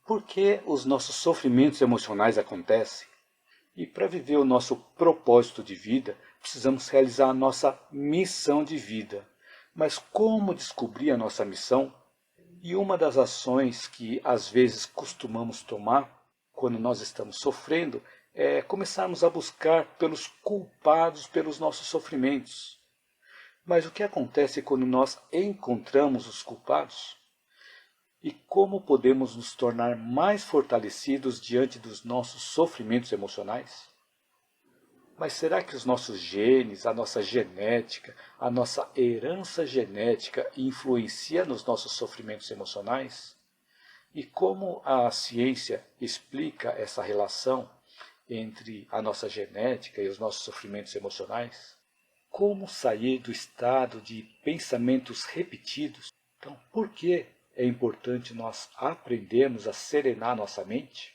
Por que os nossos sofrimentos emocionais acontecem? E para viver o nosso propósito de vida, precisamos realizar a nossa missão de vida. Mas como descobrir a nossa missão? E uma das ações que às vezes costumamos tomar quando nós estamos sofrendo é começarmos a buscar pelos culpados pelos nossos sofrimentos. Mas o que acontece quando nós encontramos os culpados? E como podemos nos tornar mais fortalecidos diante dos nossos sofrimentos emocionais? Mas será que os nossos genes, a nossa genética, a nossa herança genética influencia nos nossos sofrimentos emocionais? E como a ciência explica essa relação entre a nossa genética e os nossos sofrimentos emocionais? Como sair do estado de pensamentos repetidos? Então, por que é importante nós aprendermos a serenar nossa mente?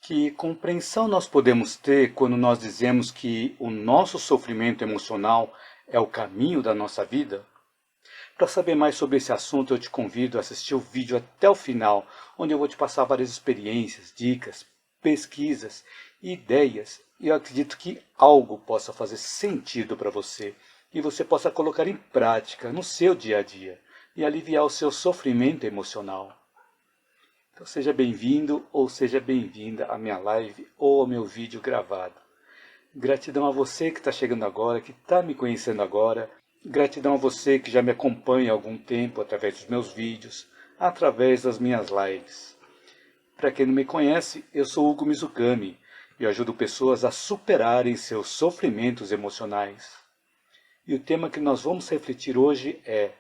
Que compreensão nós podemos ter quando nós dizemos que o nosso sofrimento emocional é o caminho da nossa vida? Para saber mais sobre esse assunto, eu te convido a assistir o vídeo até o final, onde eu vou te passar várias experiências, dicas, pesquisas, ideias, e eu acredito que algo possa fazer sentido para você, e você possa colocar em prática no seu dia a dia, e aliviar o seu sofrimento emocional. Então seja bem-vindo ou seja bem-vinda à minha live ou ao meu vídeo gravado. Gratidão a você que está chegando agora, que está me conhecendo agora. Gratidão a você que já me acompanha há algum tempo através dos meus vídeos, através das minhas lives. Para quem não me conhece, eu sou Hugo Mizukami e ajudo pessoas a superarem seus sofrimentos emocionais. E o tema que nós vamos refletir hoje é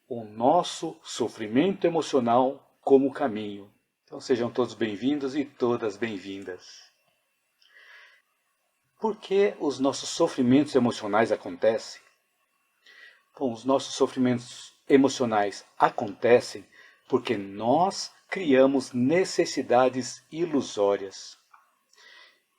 o nosso sofrimento emocional como caminho. Então sejam todos bem-vindos e todas bem-vindas. Por que os nossos sofrimentos emocionais acontecem? Bom, os nossos sofrimentos emocionais acontecem porque nós criamos necessidades ilusórias.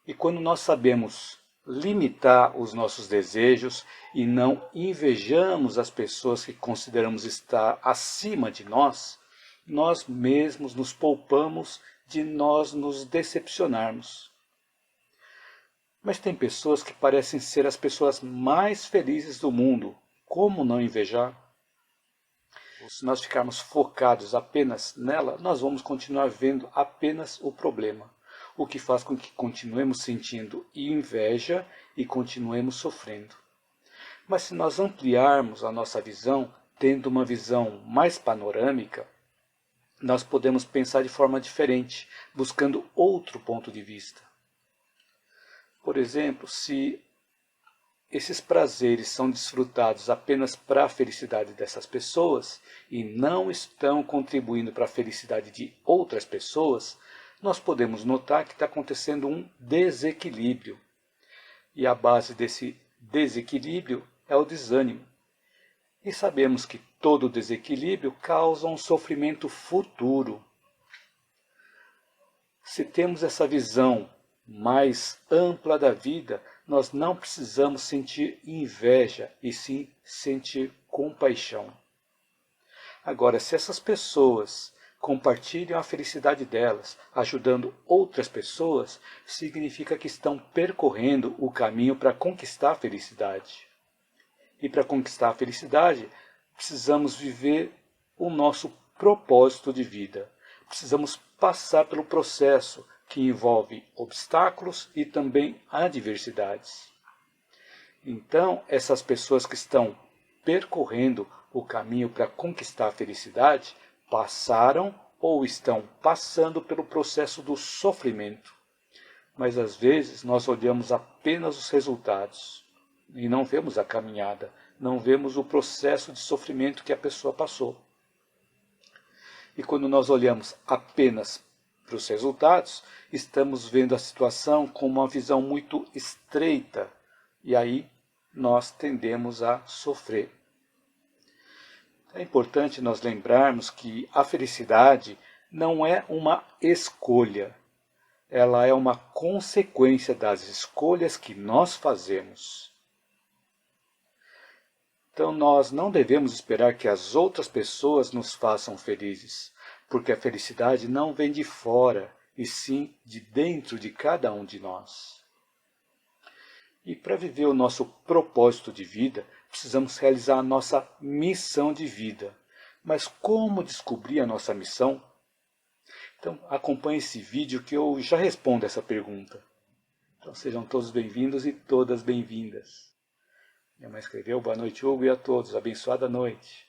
E quando nós sabemos limitar os nossos desejos e não invejamos as pessoas que consideramos estar acima de nós, nós mesmos nos poupamos de nós nos decepcionarmos. Mas tem pessoas que parecem ser as pessoas mais felizes do mundo. Como não invejar? Se nós ficarmos focados apenas nela, nós vamos continuar vendo apenas o problema, o que faz com que continuemos sentindo inveja e continuemos sofrendo. Mas se nós ampliarmos a nossa visão, tendo uma visão mais panorâmica, nós podemos pensar de forma diferente, buscando outro ponto de vista. Por exemplo, se esses prazeres são desfrutados apenas para a felicidade dessas pessoas e não estão contribuindo para a felicidade de outras pessoas, nós podemos notar que está acontecendo um desequilíbrio. E a base desse desequilíbrio é o desânimo. E sabemos que todo desequilíbrio causa um sofrimento futuro. Se temos essa visão mais ampla da vida, nós não precisamos sentir inveja, e sim sentir compaixão. Agora, se essas pessoas compartilham a felicidade delas, ajudando outras pessoas, significa que estão percorrendo o caminho para conquistar a felicidade. E para conquistar a felicidade, precisamos viver o nosso propósito de vida. Precisamos passar pelo processo que envolve obstáculos e também adversidades. Então, essas pessoas que estão percorrendo o caminho para conquistar a felicidade, passaram ou estão passando pelo processo do sofrimento. Mas às vezes nós olhamos apenas os resultados e não vemos a caminhada, não vemos o processo de sofrimento que a pessoa passou. E quando nós olhamos apenas para os resultados, estamos vendo a situação com uma visão muito estreita, e aí nós tendemos a sofrer. É importante nós lembrarmos que a felicidade não é uma escolha, ela é uma consequência das escolhas que nós fazemos. Então nós não devemos esperar que as outras pessoas nos façam felizes. porque a felicidade não vem de fora, e sim de dentro de cada um de nós. E para viver o nosso propósito de vida, precisamos realizar a nossa missão de vida. Mas como descobrir a nossa missão? Então acompanhe esse vídeo que eu já respondo essa pergunta. Então sejam todos bem-vindos e todas bem-vindas. Minha mãe escreveu: boa noite, Hugo, e a todos, abençoada noite.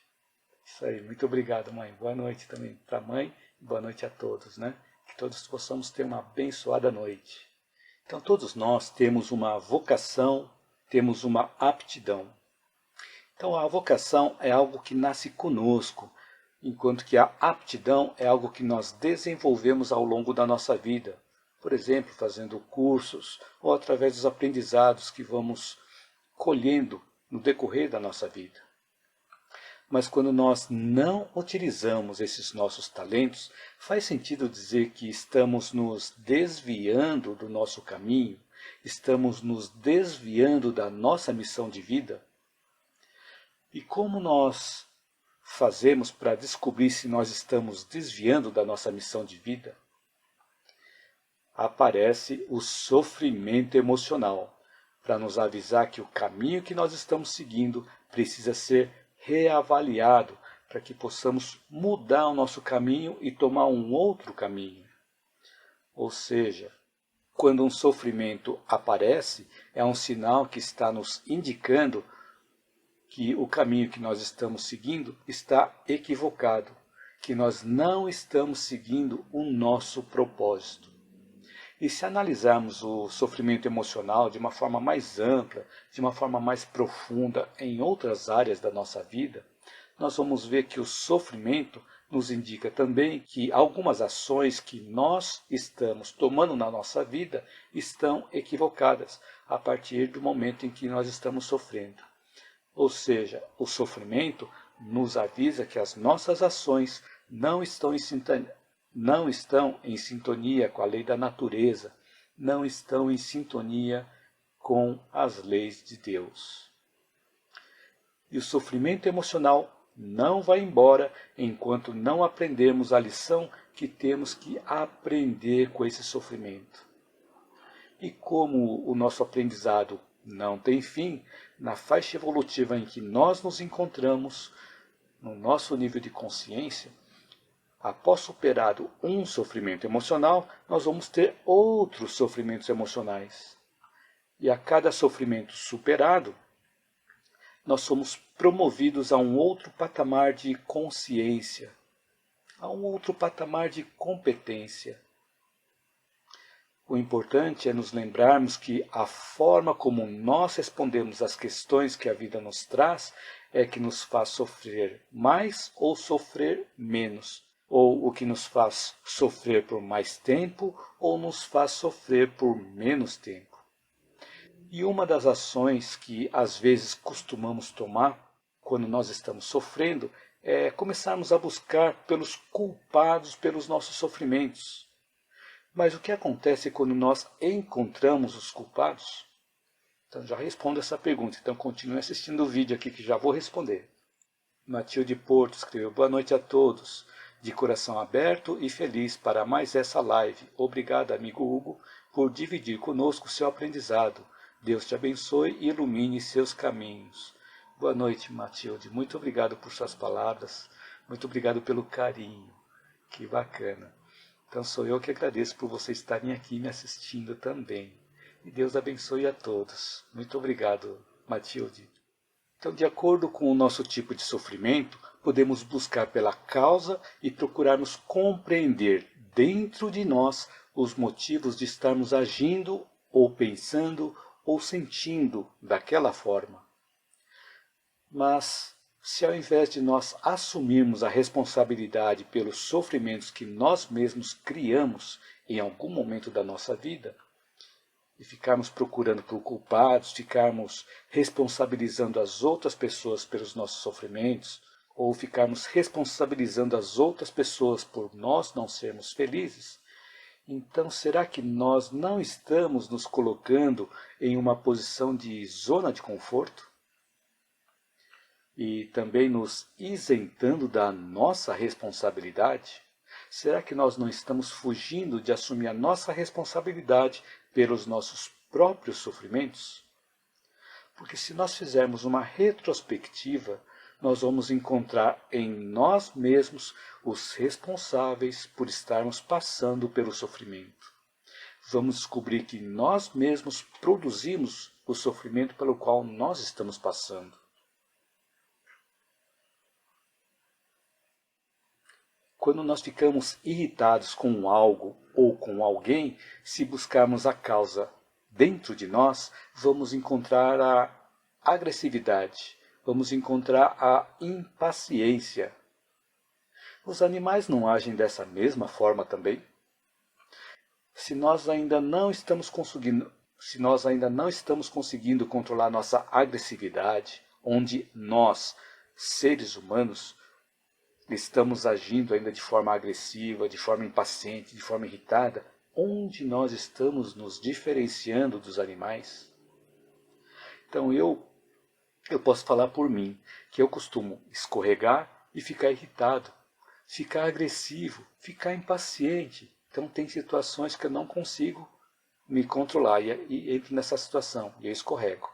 Isso aí, muito obrigado, mãe. Boa noite também para a mãe e boa noite a todos, né? Que todos possamos ter uma abençoada noite. Então todos nós temos uma vocação, temos uma aptidão. Então a vocação é algo que nasce conosco, enquanto que a aptidão é algo que nós desenvolvemos ao longo da nossa vida. Por exemplo, fazendo cursos ou através dos aprendizados que vamos colhendo no decorrer da nossa vida. Mas quando nós não utilizamos esses nossos talentos, faz sentido dizer que estamos nos desviando do nosso caminho? Estamos nos desviando da nossa missão de vida? E como nós fazemos para descobrir se nós estamos desviando da nossa missão de vida? Aparece o sofrimento emocional, para nos avisar que o caminho que nós estamos seguindo precisa ser reavaliado, para que possamos mudar o nosso caminho e tomar um outro caminho. Ou seja, quando um sofrimento aparece, é um sinal que está nos indicando que o caminho que nós estamos seguindo está equivocado, que nós não estamos seguindo o nosso propósito. E se analisarmos o sofrimento emocional de uma forma mais ampla, de uma forma mais profunda em outras áreas da nossa vida, nós vamos ver que o sofrimento nos indica também que algumas ações que nós estamos tomando na nossa vida estão equivocadas a partir do momento em que nós estamos sofrendo. Ou seja, o sofrimento nos avisa que as nossas ações não estão em sintonia com a lei da natureza, não estão em sintonia com as leis de Deus. E o sofrimento emocional não vai embora enquanto não aprendermos a lição que temos que aprender com esse sofrimento. E como o nosso aprendizado não tem fim, na faixa evolutiva em que nós nos encontramos, no nosso nível de consciência, após superado um sofrimento emocional, nós vamos ter outros sofrimentos emocionais. E a cada sofrimento superado, nós somos promovidos a um outro patamar de consciência, a um outro patamar de competência. O importante é nos lembrarmos que a forma como nós respondemos às questões que a vida nos traz é que nos faz sofrer mais ou sofrer menos, ou o que nos faz sofrer por mais tempo ou nos faz sofrer por menos tempo. E uma das ações que às vezes costumamos tomar quando nós estamos sofrendo é começarmos a buscar pelos culpados pelos nossos sofrimentos. Mas o que acontece quando nós encontramos os culpados? Então já respondo essa pergunta, então continue assistindo o vídeo aqui que já vou responder. Matilde Porto escreveu: boa noite a todos, de coração aberto e feliz para mais essa live. Obrigado, amigo Hugo, por dividir conosco seu aprendizado. Deus te abençoe e ilumine seus caminhos. Boa noite, Matilde. Muito obrigado por suas palavras. Muito obrigado pelo carinho. Que bacana. Então sou eu que agradeço por vocês estarem aqui me assistindo também. E Deus abençoe a todos. Muito obrigado, Matilde. Então, de acordo com o nosso tipo de sofrimento, podemos buscar pela causa e procurarmos compreender dentro de nós os motivos de estarmos agindo ou pensando ou sentindo daquela forma. Mas, se ao invés de nós assumirmos a responsabilidade pelos sofrimentos que nós mesmos criamos em algum momento da nossa vida, e ficarmos procurando por culpados, ficarmos responsabilizando as outras pessoas pelos nossos sofrimentos, ou ficarmos responsabilizando as outras pessoas por nós não sermos felizes, então será que nós não estamos nos colocando em uma posição de zona de conforto? E também nos isentando da nossa responsabilidade? Será que nós não estamos fugindo de assumir a nossa responsabilidade pelos nossos próprios sofrimentos? Porque se nós fizermos uma retrospectiva, nós vamos encontrar em nós mesmos os responsáveis por estarmos passando pelo sofrimento. Vamos descobrir que nós mesmos produzimos o sofrimento pelo qual nós estamos passando. Quando nós ficamos irritados com algo ou com alguém, se buscarmos a causa dentro de nós, vamos encontrar a agressividade, vamos encontrar a impaciência. Os animais não agem dessa mesma forma também? Se nós ainda não estamos conseguindo controlar nossa agressividade, onde nós, seres humanos, estamos agindo ainda de forma agressiva, de forma impaciente, de forma irritada, onde nós estamos nos diferenciando dos animais? Então eu posso falar por mim, que eu costumo escorregar e ficar irritado, ficar agressivo, ficar impaciente. Então tem situações que eu não consigo me controlar e entro nessa situação e eu escorrego.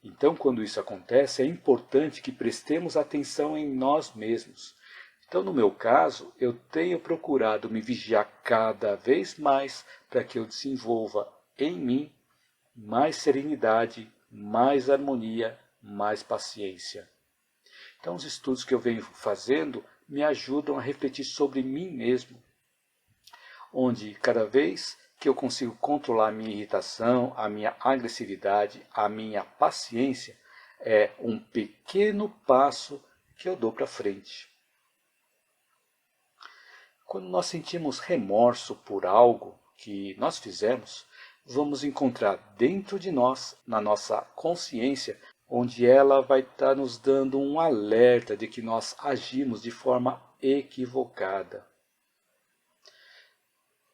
Então, quando isso acontece, é importante que prestemos atenção em nós mesmos. Então, no meu caso, eu tenho procurado me vigiar cada vez mais para que eu desenvolva em mim mais serenidade, mais harmonia, mais paciência. Então, os estudos que eu venho fazendo me ajudam a refletir sobre mim mesmo, onde cada vez que eu consigo controlar a minha irritação, a minha agressividade, a minha paciência, é um pequeno passo que eu dou para frente. Quando nós sentimos remorso por algo que nós fizemos, vamos encontrar dentro de nós, na nossa consciência, onde ela vai estar nos dando um alerta de que nós agimos de forma equivocada.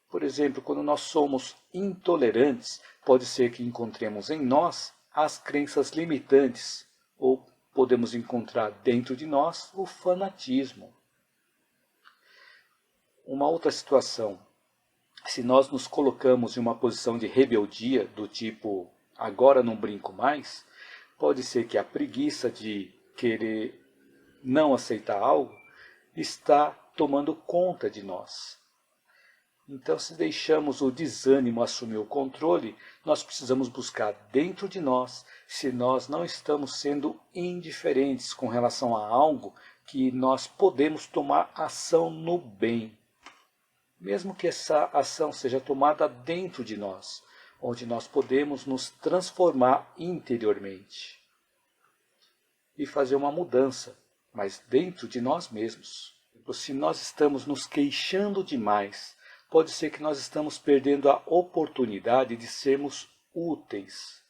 Por exemplo, quando nós somos intolerantes, pode ser que encontremos em nós as crenças limitantes, ou podemos encontrar dentro de nós o fanatismo. Uma outra situação, se nós nos colocamos em uma posição de rebeldia, do tipo, agora não brinco mais, pode ser que a preguiça de querer não aceitar algo está tomando conta de nós. Então, se deixamos o desânimo assumir o controle, nós precisamos buscar dentro de nós se nós não estamos sendo indiferentes com relação a algo que nós podemos tomar ação no bem. Mesmo que essa ação seja tomada dentro de nós, onde nós podemos nos transformar interiormente e fazer uma mudança, mas dentro de nós mesmos. Se nós estamos nos queixando demais, pode ser que nós estamos perdendo a oportunidade de sermos úteis.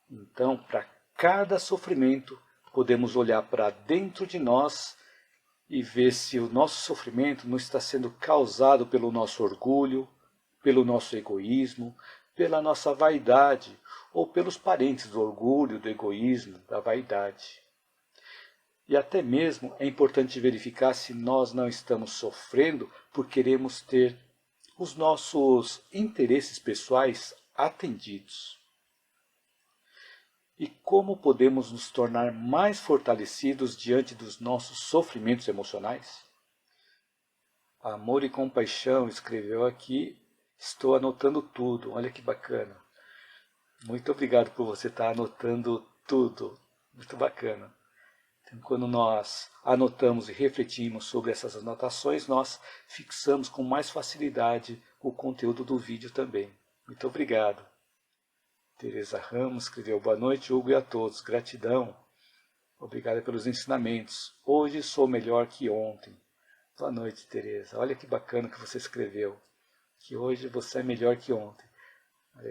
Então, para cada sofrimento, podemos olhar para dentro de nós e ver se o nosso sofrimento não está sendo causado pelo nosso orgulho, pelo nosso egoísmo, pela nossa vaidade, ou pelos parentes do orgulho, do egoísmo, da vaidade. E até mesmo é importante verificar se nós não estamos sofrendo por queremos ter os nossos interesses pessoais atendidos. E como podemos nos tornar mais fortalecidos diante dos nossos sofrimentos emocionais? Amor e Compaixão escreveu aqui, estou anotando tudo, olha que bacana. Muito obrigado por você estar anotando tudo, muito bacana. Então, quando nós anotamos e refletimos sobre essas anotações, nós fixamos com mais facilidade o conteúdo do vídeo também. Muito obrigado. Tereza Ramos escreveu: boa noite, Hugo, e a todos. Gratidão. Obrigada pelos ensinamentos. Hoje sou melhor que ontem. Boa noite, Tereza. Olha que bacana que você escreveu. Que hoje você é melhor que ontem.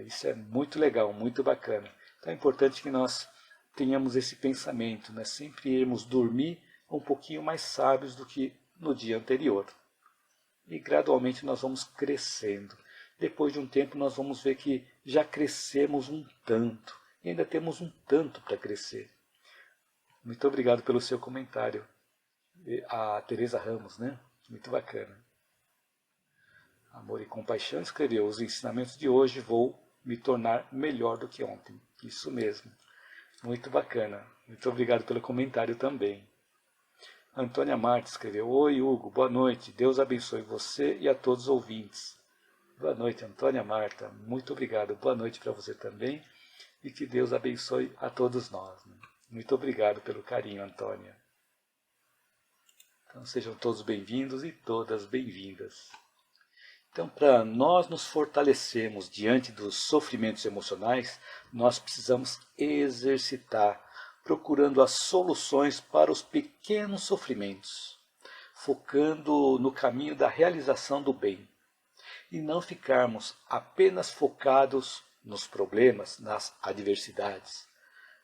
Isso é muito legal, muito bacana. Então é importante que nós tenhamos esse pensamento, né? Sempre irmos dormir um pouquinho mais sábios do que no dia anterior. E gradualmente nós vamos crescendo. Depois de um tempo nós vamos ver que já crescemos um tanto. E ainda temos um tanto para crescer. Muito obrigado pelo seu comentário. A Tereza Ramos, né? Muito bacana. Amor e Compaixão escreveu: os ensinamentos de hoje vou me tornar melhor do que ontem. Isso mesmo. Muito bacana. Muito obrigado pelo comentário também. Antônia Marta escreveu: oi, Hugo, boa noite. Deus abençoe você e a todos os ouvintes. Boa noite, Antônia Marta. Muito obrigado. Boa noite para você também. E que Deus abençoe a todos nós. Muito obrigado pelo carinho, Antônia. Então sejam todos bem-vindos e todas bem-vindas. Então, para nós nos fortalecermos diante dos sofrimentos emocionais, nós precisamos exercitar, procurando as soluções para os pequenos sofrimentos, focando no caminho da realização do bem, e não ficarmos apenas focados nos problemas, nas adversidades.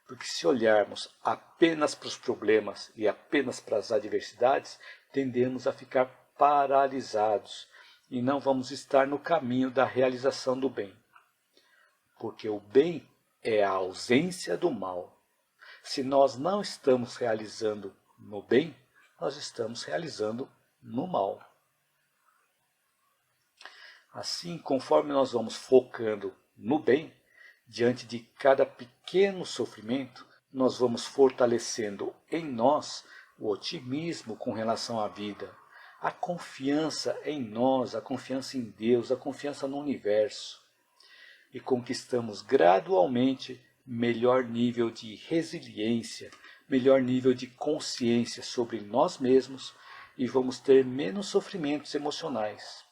Porque se olharmos apenas para os problemas e apenas para as adversidades, tendemos a ficar paralisados e não vamos estar no caminho da realização do bem. Porque o bem é a ausência do mal. Se nós não estamos realizando no bem, nós estamos realizando no mal. Assim, conforme nós vamos focando no bem, diante de cada pequeno sofrimento, nós vamos fortalecendo em nós o otimismo com relação à vida, a confiança em nós, a confiança em Deus, a confiança no universo. E conquistamos gradualmente melhor nível de resiliência, melhor nível de consciência sobre nós mesmos e vamos ter menos sofrimentos emocionais.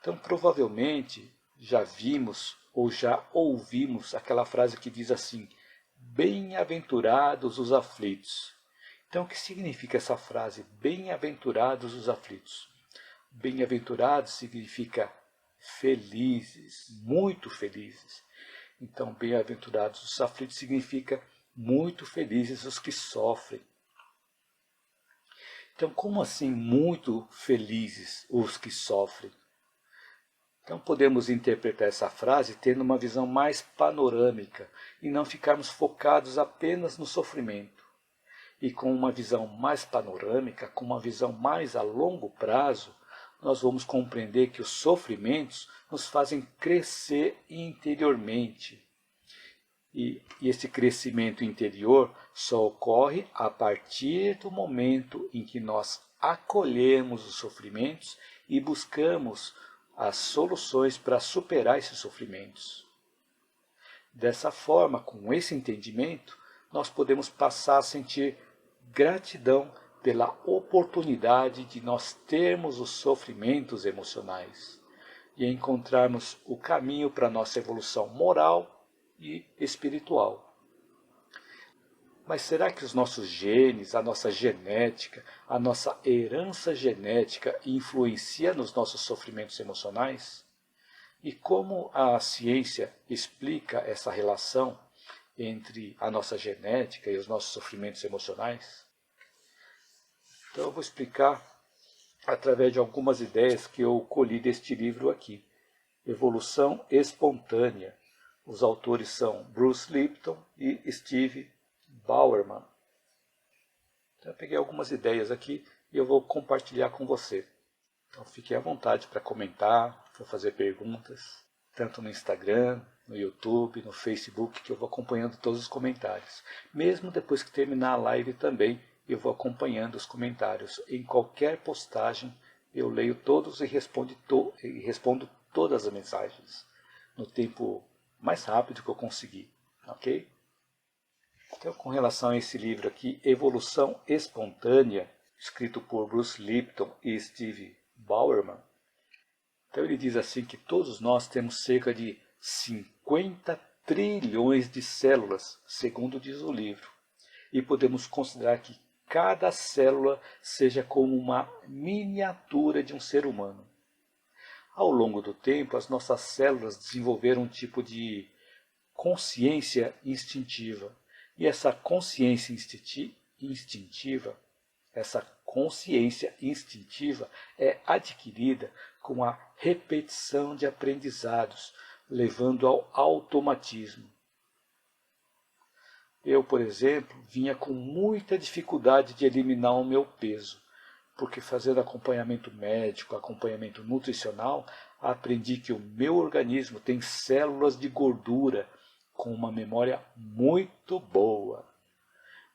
Então, provavelmente, já vimos ou já ouvimos aquela frase que diz assim: bem-aventurados os aflitos. Então, o que significa essa frase, bem-aventurados os aflitos? Bem-aventurados significa felizes, muito felizes. Então, bem-aventurados os aflitos significa muito felizes os que sofrem. Então, como assim muito felizes os que sofrem? Então podemos interpretar essa frase tendo uma visão mais panorâmica e não ficarmos focados apenas no sofrimento. E com uma visão mais panorâmica, com uma visão mais a longo prazo, nós vamos compreender que os sofrimentos nos fazem crescer interiormente. E esse crescimento interior só ocorre a partir do momento em que nós acolhemos os sofrimentos e buscamos as soluções para superar esses sofrimentos. Dessa forma, com esse entendimento, nós podemos passar a sentir gratidão pela oportunidade de nós termos os sofrimentos emocionais e encontrarmos o caminho para a nossa evolução moral e espiritual. Mas será que os nossos genes, a nossa genética, a nossa herança genética influencia nos nossos sofrimentos emocionais? E como a ciência explica essa relação entre a nossa genética e os nossos sofrimentos emocionais? Então eu vou explicar através de algumas ideias que eu colhi deste livro aqui. Evolução Espontânea. Os autores são Bruce Lipton e Steve Bauerman. Então eu peguei algumas ideias aqui e eu vou compartilhar com você. Então fique à vontade para comentar, para fazer perguntas, tanto no Instagram, no YouTube, no Facebook, que eu vou acompanhando todos os comentários. Mesmo depois que terminar a live também, eu vou acompanhando os comentários. Em qualquer postagem, eu leio todos e respondo todas as mensagens, no tempo mais rápido que eu conseguir, ok? Então, com relação a esse livro aqui, Evolução Espontânea, escrito por Bruce Lipton e Steve Bauerman, então ele diz assim que todos nós temos cerca de 50 trilhões de células, segundo diz o livro, e podemos considerar que cada célula seja como uma miniatura de um ser humano. Ao longo do tempo, as nossas células desenvolveram um tipo de consciência instintiva. E essa consciência instintiva é adquirida com a repetição de aprendizados, levando ao automatismo. Eu, por exemplo, vinha com muita dificuldade de eliminar o meu peso, porque fazendo acompanhamento médico, acompanhamento nutricional, aprendi que o meu organismo tem células de gordura com uma memória muito boa.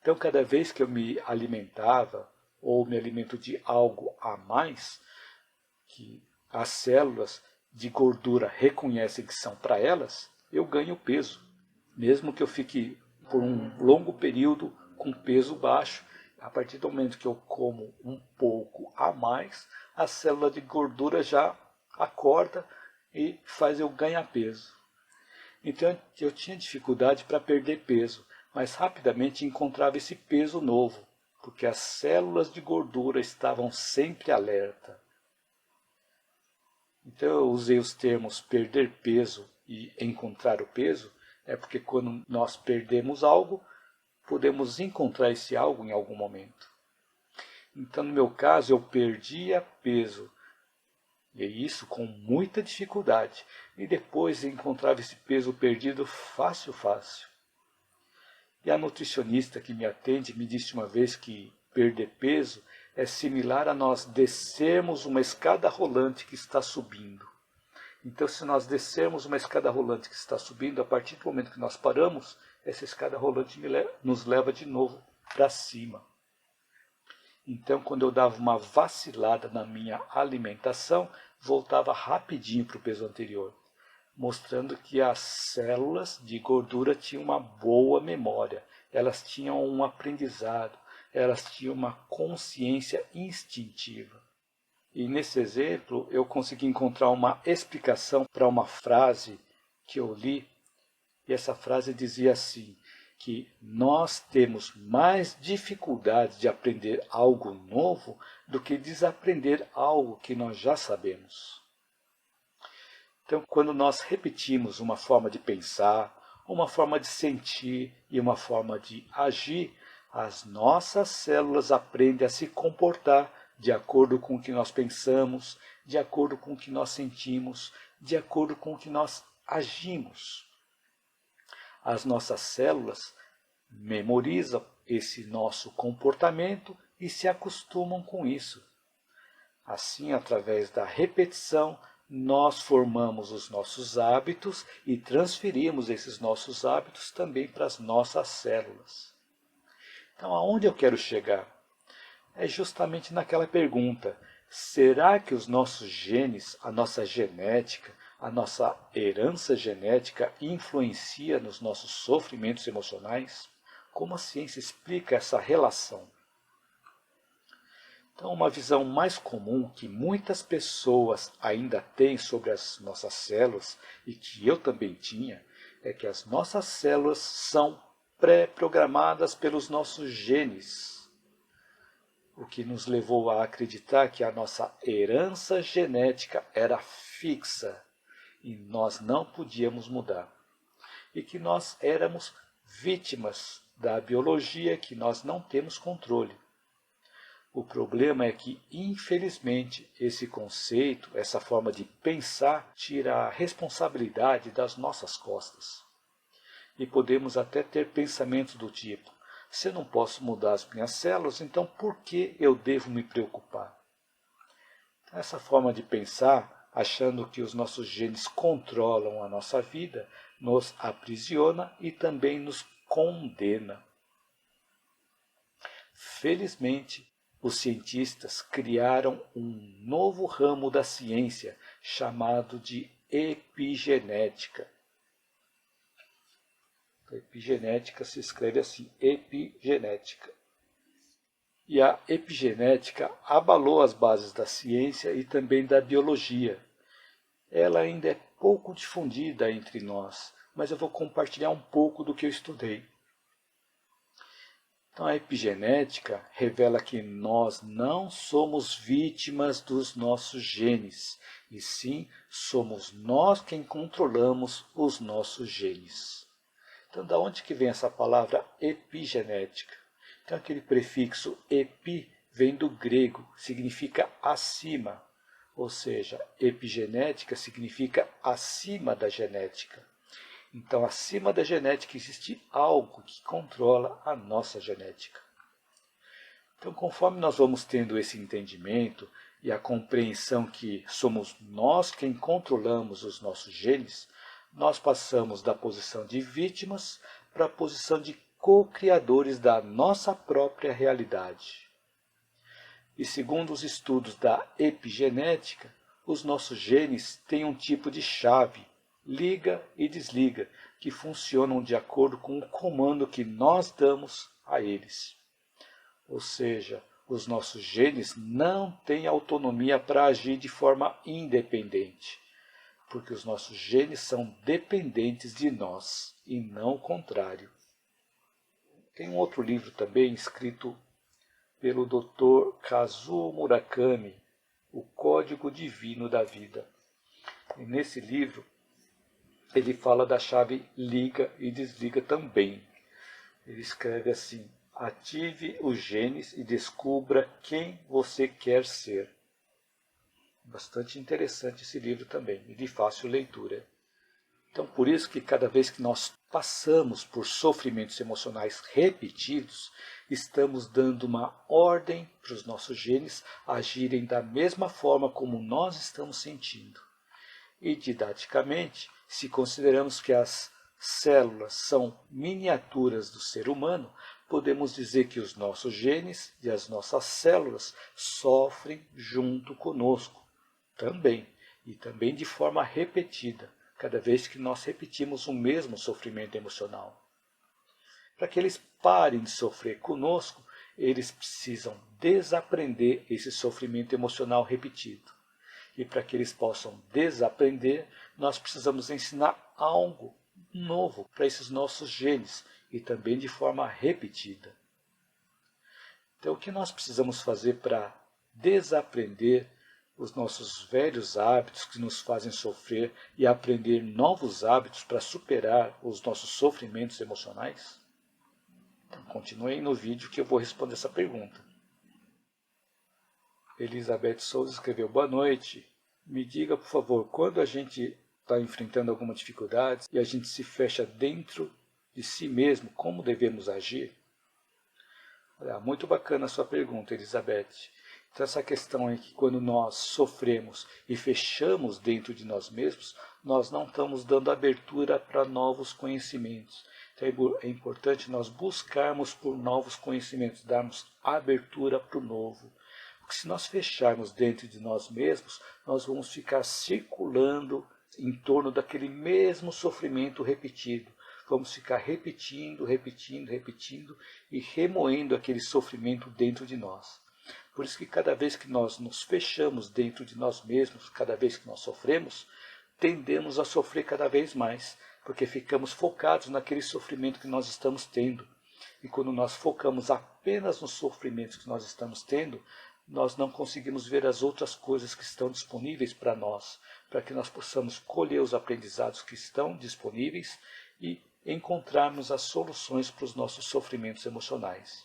Então, cada vez que eu me alimentava, ou me alimento de algo a mais, que as células de gordura reconhecem que são para elas, eu ganho peso. Mesmo que eu fique por um longo período com peso baixo, a partir do momento que eu como um pouco a mais, a célula de gordura já acorda e faz eu ganhar peso. Então eu tinha dificuldade para perder peso, mas rapidamente encontrava esse peso novo, porque as células de gordura estavam sempre alerta. Então eu usei os termos perder peso e encontrar o peso, porque quando nós perdemos algo, podemos encontrar esse algo em algum momento. Então, no meu caso, eu perdia peso, e isso com muita dificuldade, e depois encontrava esse peso perdido fácil. E a nutricionista que me atende me disse uma vez que perder peso é similar a nós descermos uma escada rolante que está subindo. Então, se nós descermos uma escada rolante que está subindo, a partir do momento que nós paramos, essa escada rolante nos leva de novo para cima. Então, quando eu dava uma vacilada na minha alimentação, voltava rapidinho para o peso anterior, mostrando que as células de gordura tinham uma boa memória, elas tinham um aprendizado, elas tinham uma consciência instintiva. E nesse exemplo eu consegui encontrar uma explicação para uma frase que eu li, e essa frase dizia assim, que nós temos mais dificuldade de aprender algo novo do que desaprender algo que nós já sabemos. Então, quando nós repetimos uma forma de pensar, uma forma de sentir e uma forma de agir, as nossas células aprendem a se comportar de acordo com o que nós pensamos, de acordo com o que nós sentimos, de acordo com o que nós agimos. As nossas células memorizam esse nosso comportamento e se acostumam com isso. Assim, através da repetição, nós formamos os nossos hábitos e transferimos esses nossos hábitos também para as nossas células. Então, aonde eu quero chegar? É justamente naquela pergunta, será que os nossos genes, a nossa genética, a nossa herança genética influencia nos nossos sofrimentos emocionais? Como a ciência explica essa relação? Então, uma visão mais comum que muitas pessoas ainda têm sobre as nossas células, e que eu também tinha, é que as nossas células são pré-programadas pelos nossos genes, o que nos levou a acreditar que a nossa herança genética era fixa e nós não podíamos mudar, e que nós éramos vítimas da biologia que nós não temos controle. O problema é que, infelizmente, esse conceito, essa forma de pensar, tira a responsabilidade das nossas costas. E podemos até ter pensamentos do tipo, se eu não posso mudar as minhas células, então por que eu devo me preocupar? Essa forma de pensar, achando que os nossos genes controlam a nossa vida, nos aprisiona e também nos condena. Felizmente, os cientistas criaram um novo ramo da ciência chamado de epigenética. A epigenética se escreve assim, epigenética. E a epigenética abalou as bases da ciência e também da biologia. Ela ainda é pouco difundida entre nós, mas eu vou compartilhar um pouco do que eu estudei. Então, a epigenética revela que nós não somos vítimas dos nossos genes, e sim somos nós quem controlamos os nossos genes. Então, da onde que vem essa palavra epigenética? Então, aquele prefixo epi vem do grego, significa acima, ou seja, epigenética significa acima da genética. Então, acima da genética existe algo que controla a nossa genética. Então, conforme nós vamos tendo esse entendimento e a compreensão que somos nós quem controlamos os nossos genes, nós passamos da posição de vítimas para a posição de co-criadores da nossa própria realidade. E segundo os estudos da epigenética, os nossos genes têm um tipo de chave, liga e desliga, que funcionam de acordo com o comando que nós damos a eles. Ou seja, os nossos genes não têm autonomia para agir de forma independente, porque os nossos genes são dependentes de nós e não o contrário. Tem um outro livro também escrito pelo Dr. Kazuo Murakami, O Código Divino da Vida. E nesse livro ele fala da chave liga e desliga também. Ele escreve assim: ative os genes e descubra quem você quer ser. Bastante interessante esse livro também, e de fácil leitura. Então, por isso que cada vez que nós passamos por sofrimentos emocionais repetidos, estamos dando uma ordem para os nossos genes agirem da mesma forma como nós estamos sentindo. E, didaticamente, se consideramos que as células são miniaturas do ser humano, podemos dizer que os nossos genes e as nossas células sofrem junto conosco também, e também de forma repetida, cada vez que nós repetimos o mesmo sofrimento emocional. Para que eles parem de sofrer conosco, eles precisam desaprender esse sofrimento emocional repetido. E para que eles possam desaprender, nós precisamos ensinar algo novo para esses nossos genes e também de forma repetida. Então, o que nós precisamos fazer para desaprender os nossos velhos hábitos que nos fazem sofrer e aprender novos hábitos para superar os nossos sofrimentos emocionais? Então, continue aí no vídeo que eu vou responder essa pergunta. Elizabeth Souza escreveu: boa noite. Me diga, por favor, quando a gente está enfrentando alguma dificuldade e a gente se fecha dentro de si mesmo, como devemos agir? Olha, muito bacana a sua pergunta, Elizabeth. Então, essa questão é que quando nós sofremos e fechamos dentro de nós mesmos, nós não estamos dando abertura para novos conhecimentos. Então, é importante nós buscarmos por novos conhecimentos, darmos abertura para o novo. Porque se nós fecharmos dentro de nós mesmos, nós vamos ficar circulando em torno daquele mesmo sofrimento repetido. Vamos ficar repetindo e remoendo aquele sofrimento dentro de nós. Por isso que cada vez que nós nos fechamos dentro de nós mesmos, cada vez que nós sofremos, tendemos a sofrer cada vez mais, porque ficamos focados naquele sofrimento que nós estamos tendo. E quando nós focamos apenas nos sofrimentos que nós estamos tendo, nós não conseguimos ver as outras coisas que estão disponíveis para nós, para que nós possamos colher os aprendizados que estão disponíveis e encontrarmos as soluções para os nossos sofrimentos emocionais.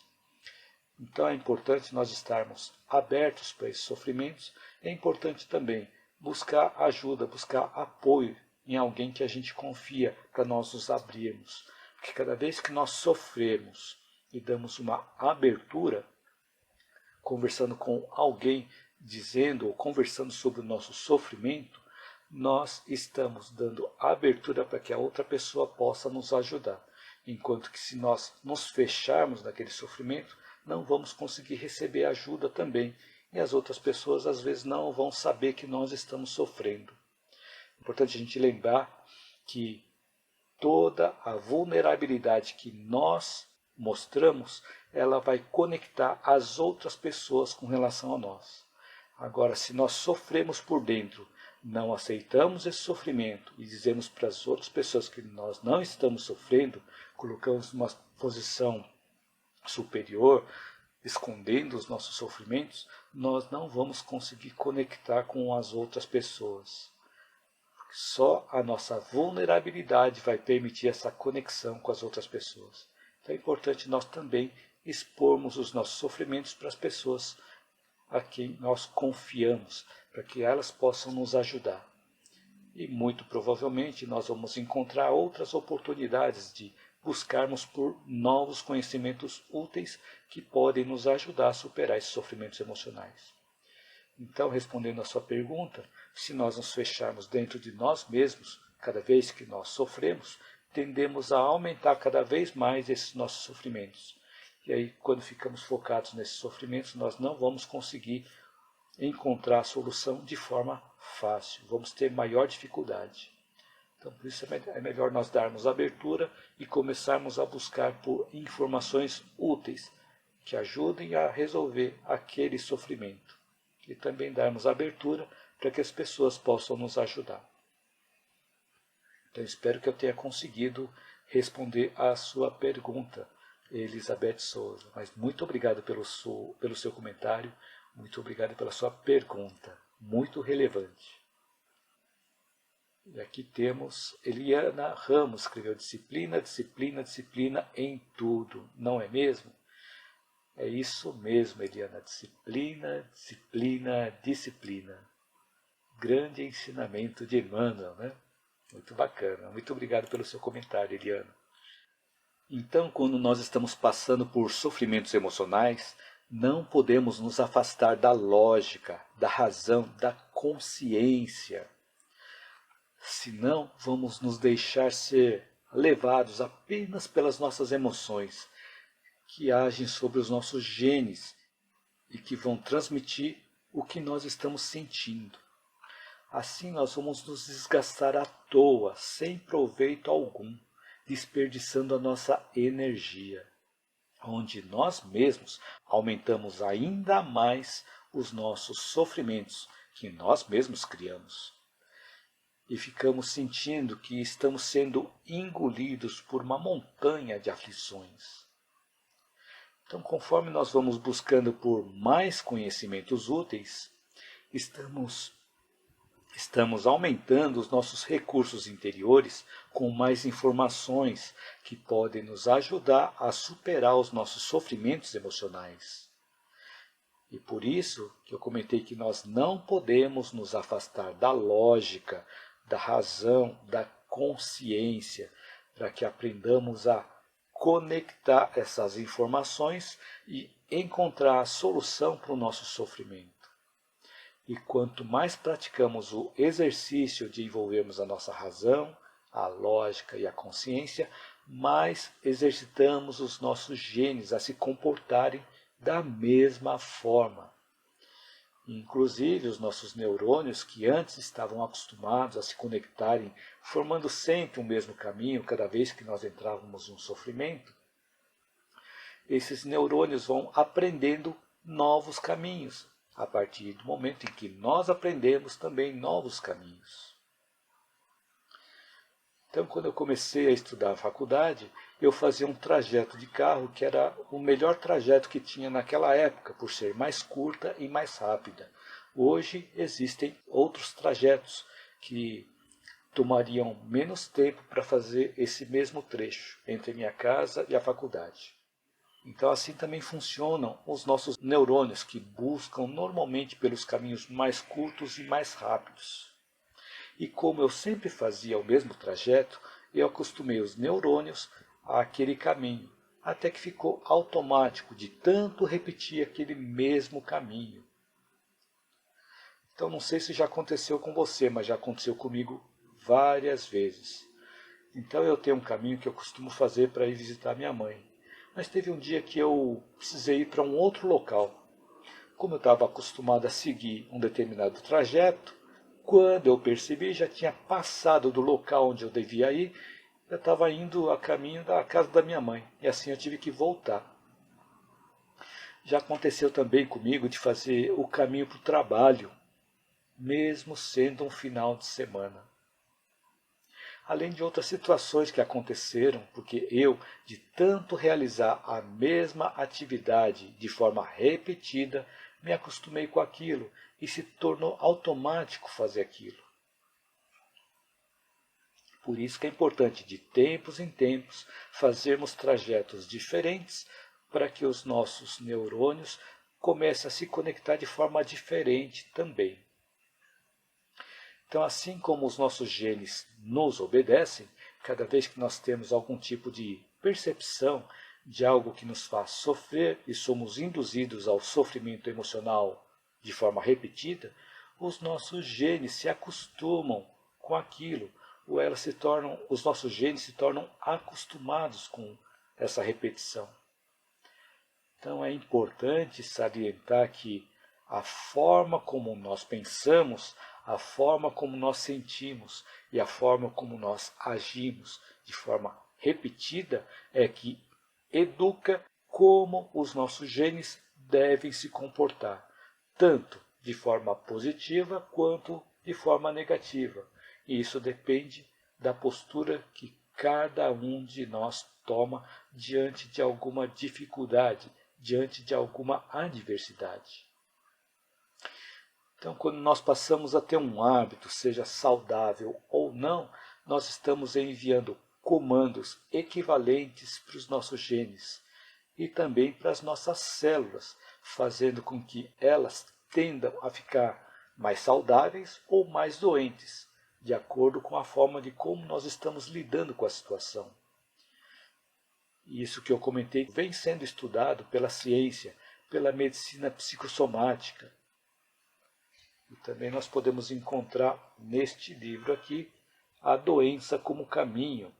Então é importante nós estarmos abertos para esses sofrimentos. É importante também buscar ajuda, buscar apoio em alguém que a gente confia para nós nos abrirmos. Porque cada vez que nós sofremos e damos uma abertura, conversando com alguém, dizendo ou conversando sobre o nosso sofrimento, nós estamos dando abertura para que a outra pessoa possa nos ajudar. Enquanto que se nós nos fecharmos naquele sofrimento, não vamos conseguir receber ajuda também. E as outras pessoas às vezes não vão saber que nós estamos sofrendo. É importante a gente lembrar que toda a vulnerabilidade que nós mostramos, ela vai conectar as outras pessoas com relação a nós. Agora, se nós sofremos por dentro, não aceitamos esse sofrimento e dizemos para as outras pessoas que nós não estamos sofrendo, colocamos numa posição superior, escondendo os nossos sofrimentos, nós não vamos conseguir conectar com as outras pessoas. Só a nossa vulnerabilidade vai permitir essa conexão com as outras pessoas. Então é importante nós também expormos os nossos sofrimentos para as pessoas a quem nós confiamos, para que elas possam nos ajudar. E muito provavelmente nós vamos encontrar outras oportunidades de buscarmos por novos conhecimentos úteis que podem nos ajudar a superar esses sofrimentos emocionais. Então, respondendo à sua pergunta, se nós nos fecharmos dentro de nós mesmos, cada vez que nós sofremos, tendemos a aumentar cada vez mais esses nossos sofrimentos. E aí, quando ficamos focados nesses sofrimentos, nós não vamos conseguir encontrar a solução de forma fácil. Vamos ter maior dificuldade. Então, por isso é melhor nós darmos abertura e começarmos a buscar por informações úteis que ajudem a resolver aquele sofrimento. E também darmos abertura para que as pessoas possam nos ajudar. Então, espero que eu tenha conseguido responder à sua pergunta, Elizabeth Souza. Mas muito obrigado pelo seu comentário, muito obrigado pela sua pergunta, muito relevante. E aqui temos Eliana Ramos, escreveu disciplina, disciplina, disciplina em tudo, não é mesmo? É isso mesmo, Eliana, disciplina, disciplina, disciplina. Grande ensinamento de Emmanuel, né? Muito bacana, muito obrigado pelo seu comentário, Eliana. Então, quando nós estamos passando por sofrimentos emocionais, não podemos nos afastar da lógica, da razão, da consciência. Senão, vamos nos deixar ser levados apenas pelas nossas emoções, que agem sobre os nossos genes e que vão transmitir o que nós estamos sentindo. Assim nós vamos nos desgastar à toa, sem proveito algum, desperdiçando a nossa energia, onde nós mesmos aumentamos ainda mais os nossos sofrimentos que nós mesmos criamos. E ficamos sentindo que estamos sendo engolidos por uma montanha de aflições. Então, conforme nós vamos buscando por mais conhecimentos úteis, estamos aumentando os nossos recursos interiores com mais informações que podem nos ajudar a superar os nossos sofrimentos emocionais. E por isso que eu comentei que nós não podemos nos afastar da lógica, da razão, da consciência, para que aprendamos a conectar essas informações e encontrar a solução para o nosso sofrimento. E quanto mais praticamos o exercício de envolvermos a nossa razão, a lógica e a consciência, mais exercitamos os nossos genes a se comportarem da mesma forma. Inclusive, os nossos neurônios, que antes estavam acostumados a se conectarem, formando sempre o mesmo caminho cada vez que nós entrávamos em um sofrimento, esses neurônios vão aprendendo novos caminhos, a partir do momento em que nós aprendemos também novos caminhos. Então, quando eu comecei a estudar a faculdade, eu fazia um trajeto de carro que era o melhor trajeto que tinha naquela época, por ser mais curta e mais rápida. Hoje existem outros trajetos que tomariam menos tempo para fazer esse mesmo trecho entre minha casa e a faculdade. Então assim também funcionam os nossos neurônios, que buscam normalmente pelos caminhos mais curtos e mais rápidos. E como eu sempre fazia o mesmo trajeto, eu acostumei os neurônios àquele caminho, até que ficou automático de tanto repetir aquele mesmo caminho. Então não sei se já aconteceu com você, mas já aconteceu comigo várias vezes. Então eu tenho um caminho que eu costumo fazer para ir visitar minha mãe. Mas teve um dia que eu precisei ir para um outro local. Como eu estava acostumado a seguir um determinado trajeto, quando eu percebi, já tinha passado do local onde eu devia ir, eu estava indo a caminho da casa da minha mãe, e assim eu tive que voltar. Já aconteceu também comigo de fazer o caminho para o trabalho, mesmo sendo um final de semana. Além de outras situações que aconteceram, porque eu, de tanto realizar a mesma atividade de forma repetida, me acostumei com aquilo e se tornou automático fazer aquilo. Por isso que é importante, de tempos em tempos, fazermos trajetos diferentes para que os nossos neurônios comecem a se conectar de forma diferente também. Então, assim como os nossos genes nos obedecem, cada vez que nós temos algum tipo de percepção de algo que nos faz sofrer e somos induzidos ao sofrimento emocional de forma repetida, os nossos genes se acostumam com aquilo, ou os nossos genes se tornam acostumados com essa repetição. Então é importante salientar que a forma como nós pensamos, a forma como nós sentimos e a forma como nós agimos de forma repetida é que educa como os nossos genes devem se comportar, tanto de forma positiva quanto de forma negativa. E isso depende da postura que cada um de nós toma diante de alguma dificuldade, diante de alguma adversidade. Então, quando nós passamos a ter um hábito, seja saudável ou não, nós estamos enviando comandos equivalentes para os nossos genes e também para as nossas células, fazendo com que elas tendam a ficar mais saudáveis ou mais doentes, de acordo com a forma de como nós estamos lidando com a situação. E isso que eu comentei vem sendo estudado pela ciência, pela medicina psicossomática. E também nós podemos encontrar neste livro aqui A Doença como Caminho.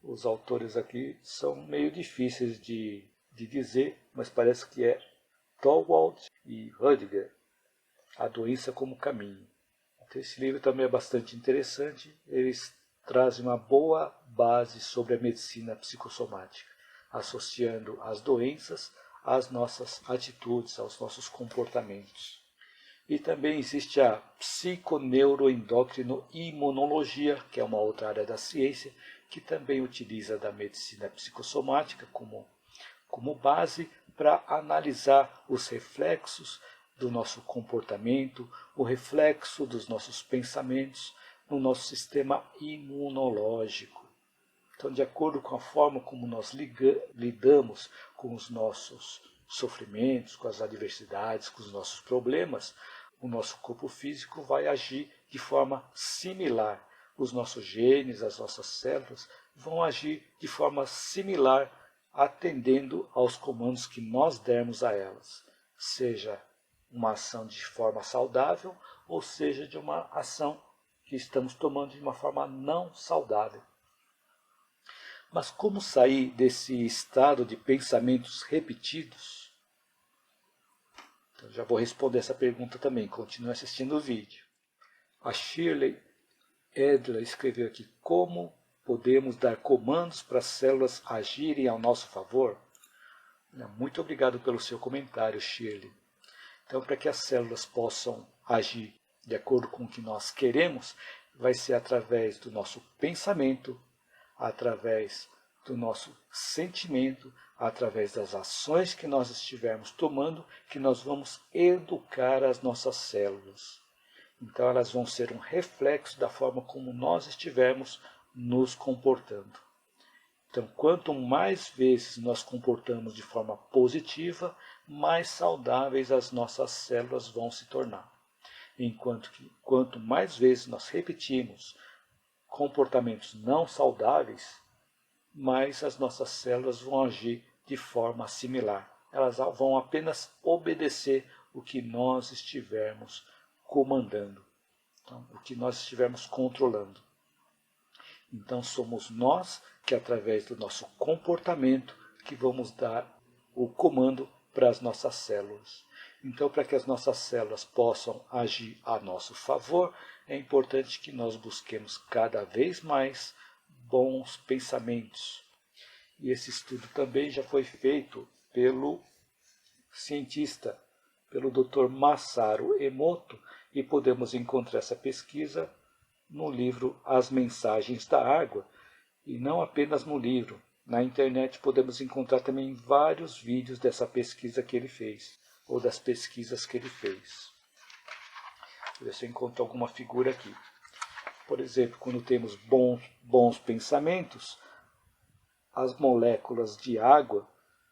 Os autores aqui são meio difíceis de dizer, mas parece que é Thorwald e Rüdiger, A Doença como Caminho. Então, esse livro também é bastante interessante, eles trazem uma boa base sobre a medicina psicossomática, associando as doenças às nossas atitudes, aos nossos comportamentos. E também existe a psiconeuroendócrino-imunologia, que é uma outra área da ciência, que também utiliza da medicina psicossomática como base para analisar os reflexos do nosso comportamento, o reflexo dos nossos pensamentos no nosso sistema imunológico. Então, de acordo com a forma como nós lidamos com os nossos sofrimentos, com as adversidades, com os nossos problemas, o nosso corpo físico vai agir de forma similar. Os nossos genes, as nossas células vão agir de forma similar, atendendo aos comandos que nós dermos a elas, seja uma ação de forma saudável ou seja de uma ação que estamos tomando de uma forma não saudável. Mas como sair desse estado de pensamentos repetidos? Então, já vou responder essa pergunta também, continue assistindo o vídeo. A Shirley Edler escreveu aqui, como podemos dar comandos para as células agirem ao nosso favor? Muito obrigado pelo seu comentário, Shirley. Então, para que as células possam agir de acordo com o que nós queremos, vai ser através do nosso pensamento, através do nosso sentimento, através das ações que nós estivermos tomando, que nós vamos educar as nossas células. Então elas vão ser um reflexo da forma como nós estivermos nos comportando. Então, quanto mais vezes nós comportamos de forma positiva, mais saudáveis as nossas células vão se tornar. Enquanto que, quanto mais vezes nós repetimos comportamentos não saudáveis, mais as nossas células vão agir de forma similar. Elas vão apenas obedecer o que nós estivermos comandando, então, o que nós estivermos controlando. Então somos nós que, através do nosso comportamento, que vamos dar o comando para as nossas células. Então, para que as nossas células possam agir a nosso favor, é importante que nós busquemos cada vez mais bons pensamentos. E esse estudo também já foi feito pelo cientista, pelo Dr. Masaru Emoto, e podemos encontrar essa pesquisa no livro As Mensagens da Água, e não apenas no livro. Na internet podemos encontrar também vários vídeos dessa pesquisa que ele fez, ou das pesquisas que ele fez. Deixa eu ver se eu encontro alguma figura aqui. Por exemplo, quando temos bons pensamentos, as moléculas de água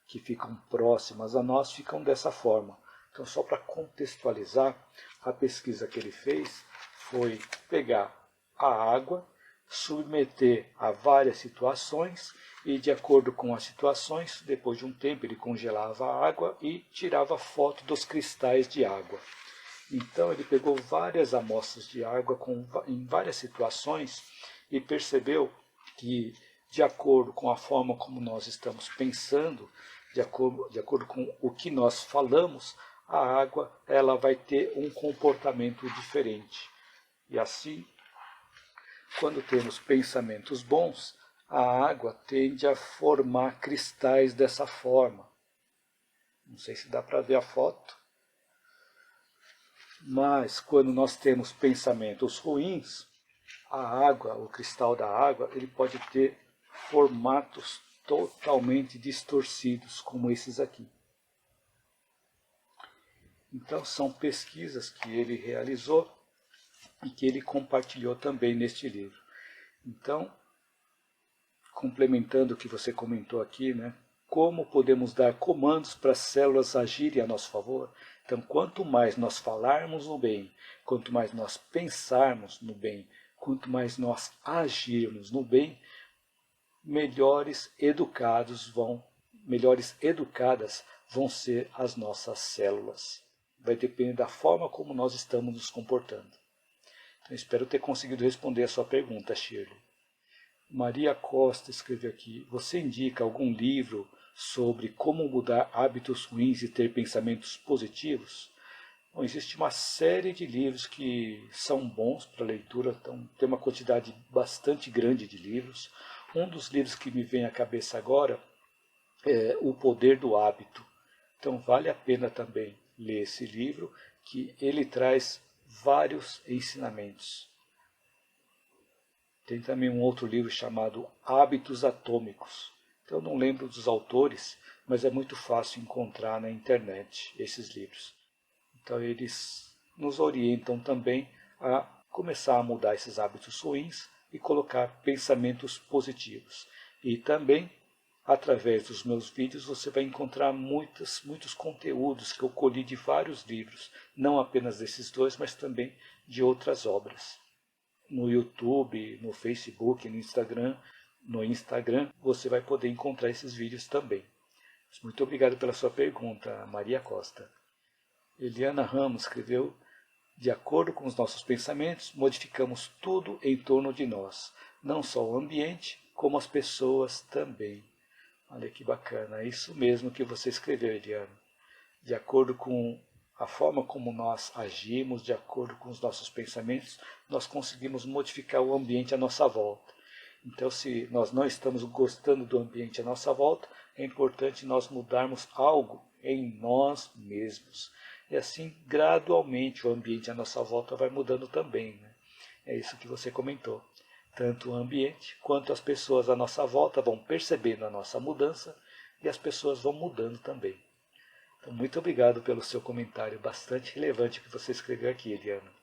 que ficam próximas a nós ficam dessa forma. Então, só para contextualizar, a pesquisa que ele fez foi pegar a água submeter a várias situações e, de acordo com as situações, depois de um tempo ele congelava a água e tirava foto dos cristais de água. Então ele pegou várias amostras de água em várias situações e percebeu que, de acordo com a forma como nós estamos pensando, de acordo com o que nós falamos, a água ela vai ter um comportamento diferente. E assim, quando temos pensamentos bons, a água tende a formar cristais dessa forma. Não sei se dá para ver a foto. Mas quando nós temos pensamentos ruins, a água, o cristal da água, ele pode ter formatos totalmente distorcidos, como esses aqui. Então são pesquisas que ele realizou e que ele compartilhou também neste livro. Então, complementando o que você comentou aqui, né? Como podemos dar comandos para as células agirem a nosso favor? Então, quanto mais nós falarmos no bem, quanto mais nós pensarmos no bem, quanto mais nós agirmos no bem, melhores educadas vão ser as nossas células. Vai depender da forma como nós estamos nos comportando. Então, espero ter conseguido responder a sua pergunta, Shirley. Maria Costa escreveu aqui: você indica algum livro sobre como mudar hábitos ruins e ter pensamentos positivos? Bom, existe uma série de livros que são bons para leitura, então tem uma quantidade bastante grande de livros. Um dos livros que me vem à cabeça agora é O Poder do Hábito. Então vale a pena também ler esse livro, que ele traz vários ensinamentos. Tem também um outro livro chamado Hábitos Atômicos. Então, eu não lembro dos autores, mas é muito fácil encontrar na internet esses livros. Então, eles nos orientam também a começar a mudar esses hábitos ruins e colocar pensamentos positivos. E também, através dos meus vídeos, você vai encontrar muitos conteúdos que eu colhi de vários livros, não apenas desses dois, mas também de outras obras. No YouTube, no Facebook, no Instagram, você vai poder encontrar esses vídeos também. Muito obrigado pela sua pergunta, Maria Costa. Eliana Ramos escreveu: de acordo com os nossos pensamentos, modificamos tudo em torno de nós, não só o ambiente, como as pessoas também. Olha que bacana, é isso mesmo que você escreveu, Eliana. De acordo com a forma como nós agimos, de acordo com os nossos pensamentos, nós conseguimos modificar o ambiente à nossa volta. Então, se nós não estamos gostando do ambiente à nossa volta, é importante nós mudarmos algo em nós mesmos. E assim, gradualmente, o ambiente à nossa volta vai mudando também, né? É isso que você comentou. Tanto o ambiente quanto as pessoas à nossa volta vão percebendo a nossa mudança e as pessoas vão mudando também. Então, muito obrigado pelo seu comentário bastante relevante que você escreveu aqui, Eliana.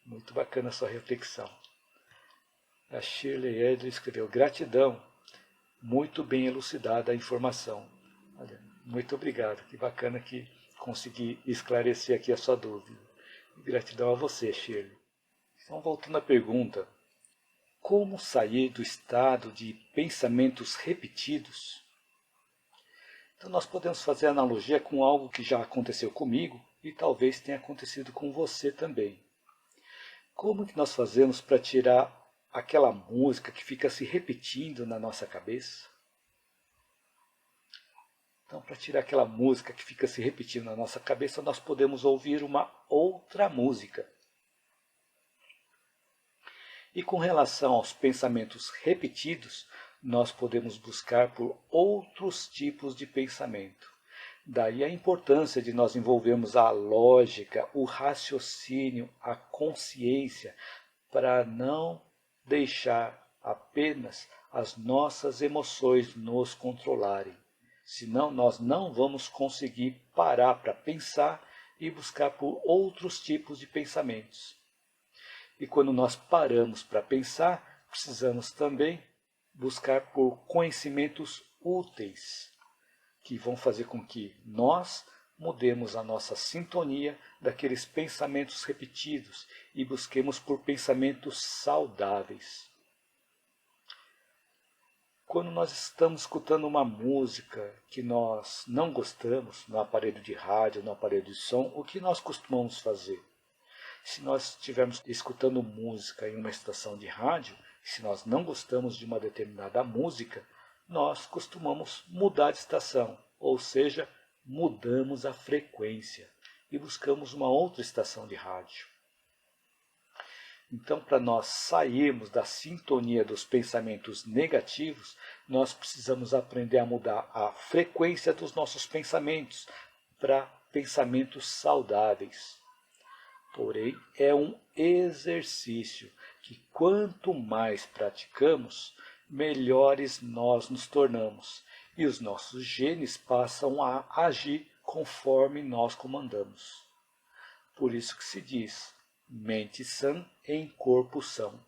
Muito bacana a sua reflexão. A Shirley Edley escreveu: gratidão, muito bem elucidada a informação. Olha, muito obrigado, que bacana que consegui esclarecer aqui a sua dúvida. E gratidão a você, Shirley. Então, voltando à pergunta: como sair do estado de pensamentos repetidos? Então nós podemos fazer analogia com algo que já aconteceu comigo e talvez tenha acontecido com você também. Como que nós fazemos para tirar aquela música que fica se repetindo na nossa cabeça? Então, para tirar aquela música que fica se repetindo na nossa cabeça, nós podemos ouvir uma outra música. E com relação aos pensamentos repetidos, nós podemos buscar por outros tipos de pensamento. Daí a importância de nós envolvermos a lógica, o raciocínio, a consciência, para não deixar apenas as nossas emoções nos controlarem. Senão nós não vamos conseguir parar para pensar e buscar por outros tipos de pensamentos. E quando nós paramos para pensar, precisamos também buscar por conhecimentos úteis, que vão fazer com que nós mudemos a nossa sintonia daqueles pensamentos repetidos e busquemos por pensamentos saudáveis. Quando nós estamos escutando uma música que nós não gostamos, no aparelho de rádio, no aparelho de som, o que nós costumamos fazer? Se nós estivermos escutando música em uma estação de rádio, se nós não gostamos de uma determinada música, nós costumamos mudar de estação, ou seja, mudamos a frequência e buscamos uma outra estação de rádio. Então, para nós sairmos da sintonia dos pensamentos negativos, nós precisamos aprender a mudar a frequência dos nossos pensamentos para pensamentos saudáveis. Porém, é um exercício que quanto mais praticamos, melhores nós nos tornamos e os nossos genes passam a agir conforme nós comandamos. Por isso que se diz, mente sã em corpo são.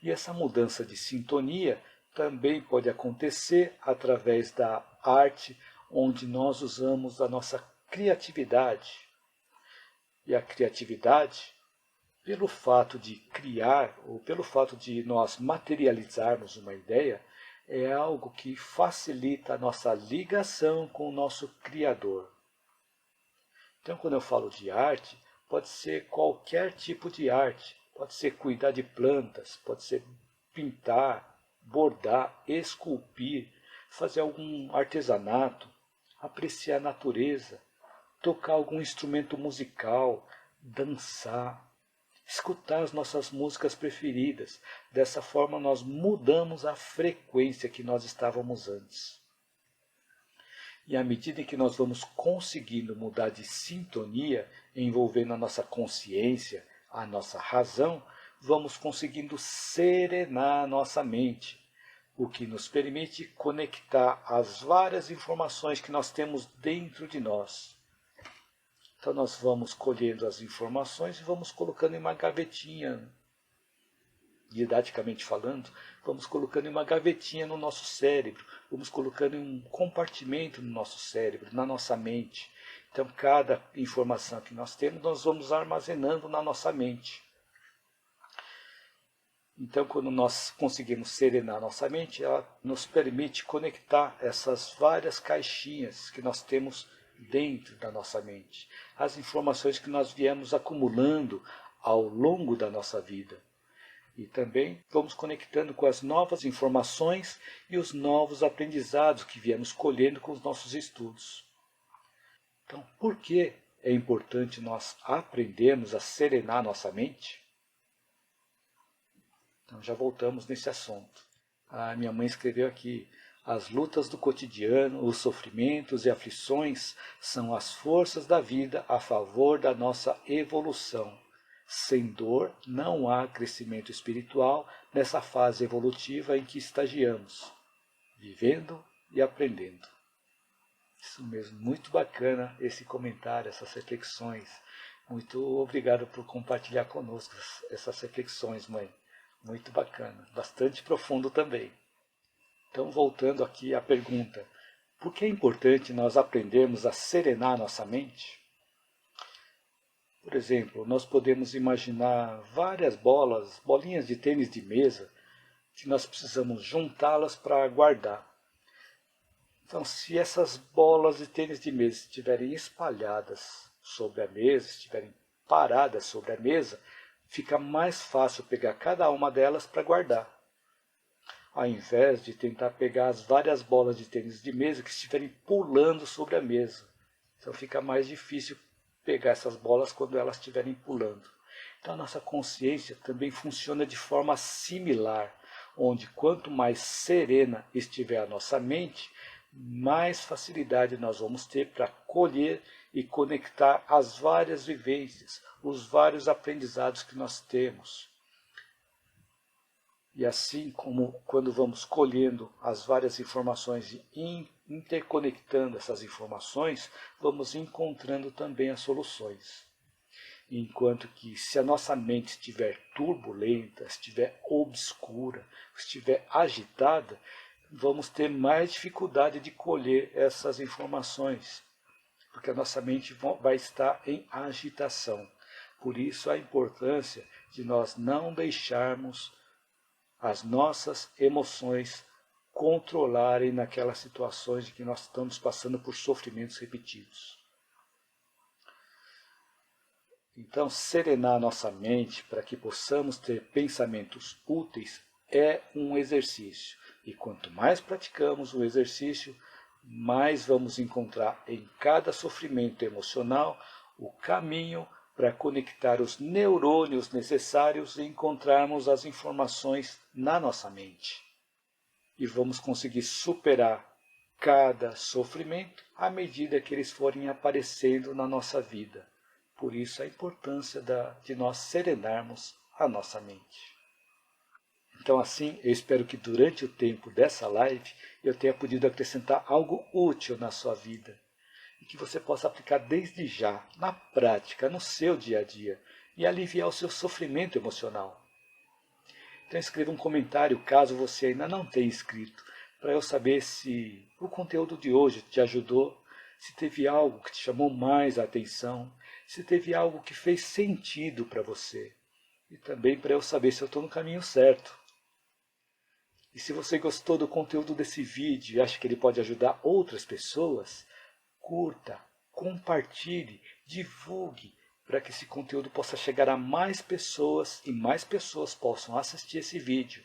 E essa mudança de sintonia também pode acontecer através da arte, onde nós usamos a nossa criatividade. E a criatividade, pelo fato de criar, ou pelo fato de nós materializarmos uma ideia, é algo que facilita a nossa ligação com o nosso Criador. Então, quando eu falo de arte, pode ser qualquer tipo de arte. Pode ser cuidar de plantas, pode ser pintar, bordar, esculpir, fazer algum artesanato, apreciar a natureza, tocar algum instrumento musical, dançar, escutar as nossas músicas preferidas. Dessa forma nós mudamos a frequência que nós estávamos antes. E à medida que nós vamos conseguindo mudar de sintonia, envolvendo a nossa consciência, a nossa razão, vamos conseguindo serenar a nossa mente, o que nos permite conectar as várias informações que nós temos dentro de nós. Então nós vamos colhendo as informações e vamos colocando em uma gavetinha, didaticamente falando, vamos colocando em uma gavetinha no nosso cérebro, vamos colocando em um compartimento no nosso cérebro, na nossa mente. Então cada informação que nós temos, nós vamos armazenando na nossa mente. Então quando nós conseguimos serenar a nossa mente, ela nos permite conectar essas várias caixinhas que nós temos dentro da nossa mente, as informações que nós viemos acumulando ao longo da nossa vida. E também vamos conectando com as novas informações e os novos aprendizados que viemos colhendo com os nossos estudos. Então, por que é importante nós aprendermos a serenar nossa mente? Então, já voltamos nesse assunto. A minha mãe escreveu aqui: as lutas do cotidiano, os sofrimentos e aflições são as forças da vida a favor da nossa evolução. Sem dor, não há crescimento espiritual nessa fase evolutiva em que estagiamos, vivendo e aprendendo. Isso mesmo, muito bacana esse comentário, essas reflexões. Muito obrigado por compartilhar conosco essas reflexões, mãe. Muito bacana, bastante profundo também. Então, voltando aqui à pergunta, por que é importante nós aprendermos a serenar nossa mente? Por exemplo, nós podemos imaginar várias bolinhas de tênis de mesa, que nós precisamos juntá-las para guardar. Então, se essas bolas de tênis de mesa estiverem espalhadas sobre a mesa, estiverem paradas sobre a mesa, fica mais fácil pegar cada uma delas para guardar, ao invés de tentar pegar as várias bolas de tênis de mesa que estiverem pulando sobre a mesa. Então fica mais difícil pegar essas bolas quando elas estiverem pulando. Então a nossa consciência também funciona de forma similar, onde quanto mais serena estiver a nossa mente, mais facilidade nós vamos ter para colher e conectar as várias vivências, os vários aprendizados que nós temos. E assim como quando vamos colhendo as várias informações e interconectando essas informações, vamos encontrando também as soluções. Enquanto que se a nossa mente estiver turbulenta, estiver obscura, estiver agitada, vamos ter mais dificuldade de colher essas informações. porque a nossa mente vai estar em agitação. Por isso a importância de nós não deixarmos as nossas emoções controlarem naquelas situações de que nós estamos passando por sofrimentos repetidos. Então, serenar nossa mente para que possamos ter pensamentos úteis é um exercício. E quanto mais praticamos o exercício, mais vamos encontrar em cada sofrimento emocional o caminho para conectar os neurônios necessários e encontrarmos as informações na nossa mente. E vamos conseguir superar cada sofrimento à medida que eles forem aparecendo na nossa vida. Por isso a importância de nós serenarmos a nossa mente. Então assim, eu espero que durante o tempo dessa live eu tenha podido acrescentar algo útil na sua vida. E que você possa aplicar desde já, na prática, no seu dia a dia, e aliviar o seu sofrimento emocional. Então escreva um comentário caso você ainda não tenha escrito, para eu saber se o conteúdo de hoje te ajudou, se teve algo que te chamou mais a atenção, se teve algo que fez sentido para você. E também para eu saber se eu estou no caminho certo. E se você gostou do conteúdo desse vídeo e acha que ele pode ajudar outras pessoas, curta, compartilhe, divulgue, para que esse conteúdo possa chegar a mais pessoas e mais pessoas possam assistir esse vídeo.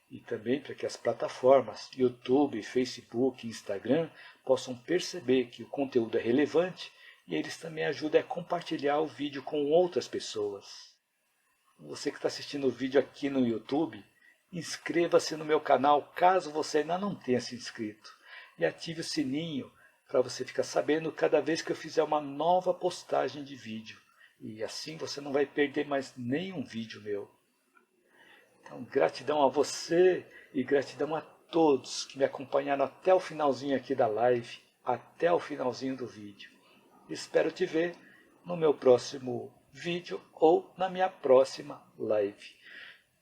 E também para que as plataformas YouTube, Facebook e Instagram possam perceber que o conteúdo é relevante e eles também ajudam a compartilhar o vídeo com outras pessoas. Você que está assistindo o vídeo aqui no YouTube, inscreva-se no meu canal caso você ainda não tenha se inscrito. E ative o sininho para você ficar sabendo cada vez que eu fizer uma nova postagem de vídeo. E assim você não vai perder mais nenhum vídeo meu. Então, gratidão a você e gratidão a todos que me acompanharam até o finalzinho aqui da live, até o finalzinho do vídeo. Espero te ver no meu próximo vídeo ou na minha próxima live.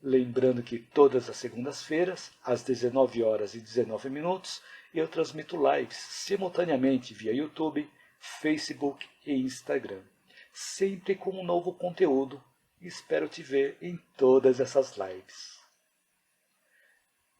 Lembrando que todas as segundas-feiras, às 19h19, eu transmito lives simultaneamente via YouTube, Facebook e Instagram, sempre com um novo conteúdo. Espero te ver em todas essas lives.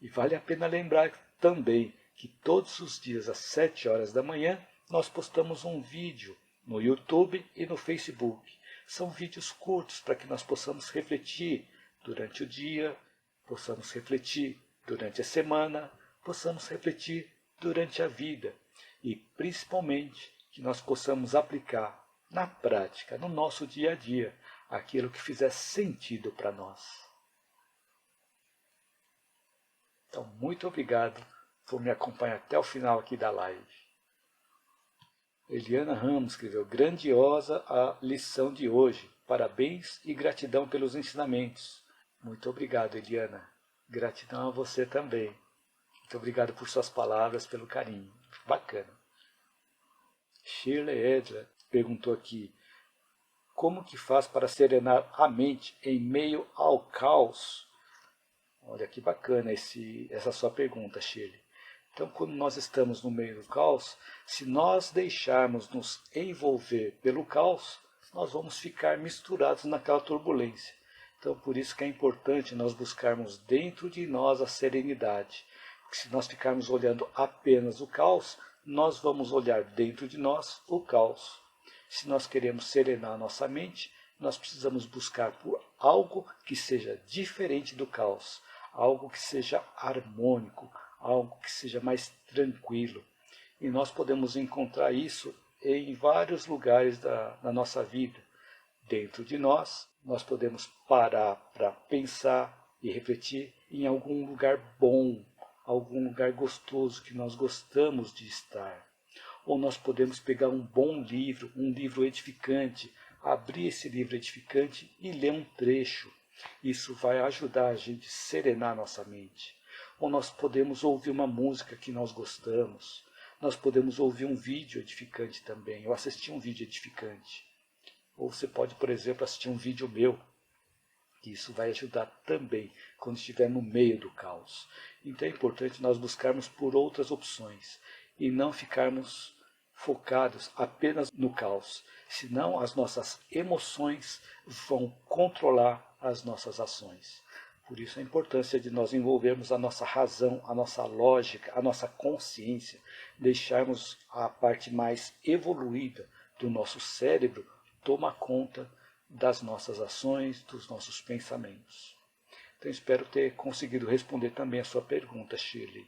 E vale a pena lembrar também que todos os dias às 7 horas da manhã nós postamos um vídeo no YouTube e no Facebook. São vídeos curtos para que nós possamos refletir durante o dia, possamos refletir durante a semana, possamos refletir durante a vida e principalmente que nós possamos aplicar na prática, no nosso dia a dia, aquilo que fizer sentido para nós. Então, muito obrigado por me acompanhar até o final aqui da live. Eliana Ramos escreveu: grandiosa a lição de hoje. Parabéns e gratidão pelos ensinamentos. Muito obrigado, Eliana. Gratidão a você também. Muito obrigado por suas palavras, pelo carinho. Bacana. Shirley Edler perguntou aqui: como que faz para serenar a mente em meio ao caos? Olha que bacana essa sua pergunta, Shirley. Então, quando nós estamos no meio do caos, se nós deixarmos nos envolver pelo caos, nós vamos ficar misturados naquela turbulência. Então, por isso que é importante nós buscarmos dentro de nós a serenidade. Porque se nós ficarmos olhando apenas o caos, nós vamos olhar dentro de nós o caos. Se nós queremos serenar a nossa mente, nós precisamos buscar por algo que seja diferente do caos, algo que seja harmônico, algo que seja mais tranquilo. E nós podemos encontrar isso em vários lugares da nossa vida. Dentro de nós, nós podemos parar para pensar e refletir em algum lugar bom, algum lugar gostoso que nós gostamos de estar. Ou nós podemos pegar um bom livro, um livro edificante, abrir esse livro edificante e ler um trecho. Isso vai ajudar a gente a serenar nossa mente. Ou nós podemos ouvir uma música que nós gostamos. Nós podemos ouvir um vídeo edificante também, ou assistir um vídeo edificante. Ou você pode, por exemplo, assistir um vídeo meu. Isso vai ajudar também quando estiver no meio do caos. Então é importante nós buscarmos por outras opções e não ficarmos focados apenas no caos, senão as nossas emoções vão controlar as nossas ações. Por isso a importância de nós envolvermos a nossa razão, a nossa lógica, a nossa consciência, deixarmos a parte mais evoluída do nosso cérebro tomar conta das nossas ações, dos nossos pensamentos. Então espero ter conseguido responder também a sua pergunta, Shirley.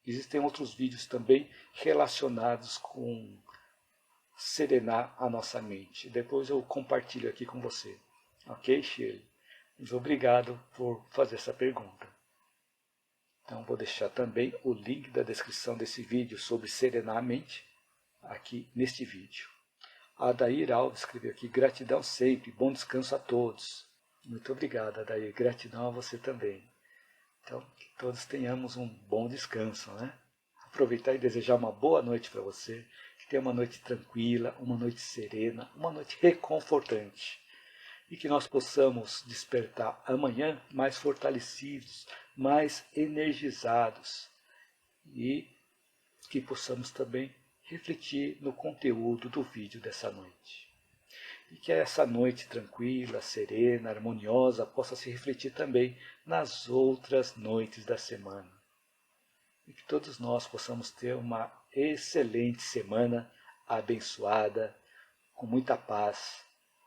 Existem outros vídeos também relacionados com serenar a nossa mente. Depois eu compartilho aqui com você. Ok, Shirley? Muito obrigado por fazer essa pergunta. Então vou deixar também o link da descrição desse vídeo sobre serenar a mente aqui neste vídeo. A Adair Alves escreveu aqui: gratidão sempre, bom descanso a todos. Muito obrigado, Adair. Gratidão a você também. Então, que todos tenhamos um bom descanso, né? Aproveitar e desejar uma boa noite para você, que tenha uma noite tranquila, uma noite serena, uma noite reconfortante. E que nós possamos despertar amanhã mais fortalecidos, mais energizados. E que possamos também refletir no conteúdo do vídeo dessa noite. E que essa noite tranquila, serena, harmoniosa possa se refletir também nas outras noites da semana. E que todos nós possamos ter uma excelente semana abençoada, com muita paz,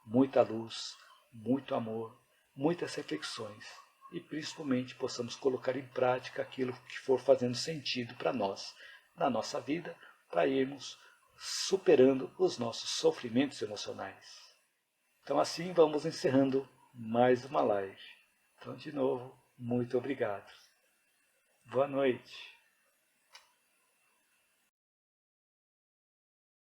muita luz, muito amor, muitas reflexões. E principalmente possamos colocar em prática aquilo que for fazendo sentido para nós, na nossa vida, para irmos superando os nossos sofrimentos emocionais. Então assim vamos encerrando mais uma live. Então de novo, muito obrigado. Boa noite.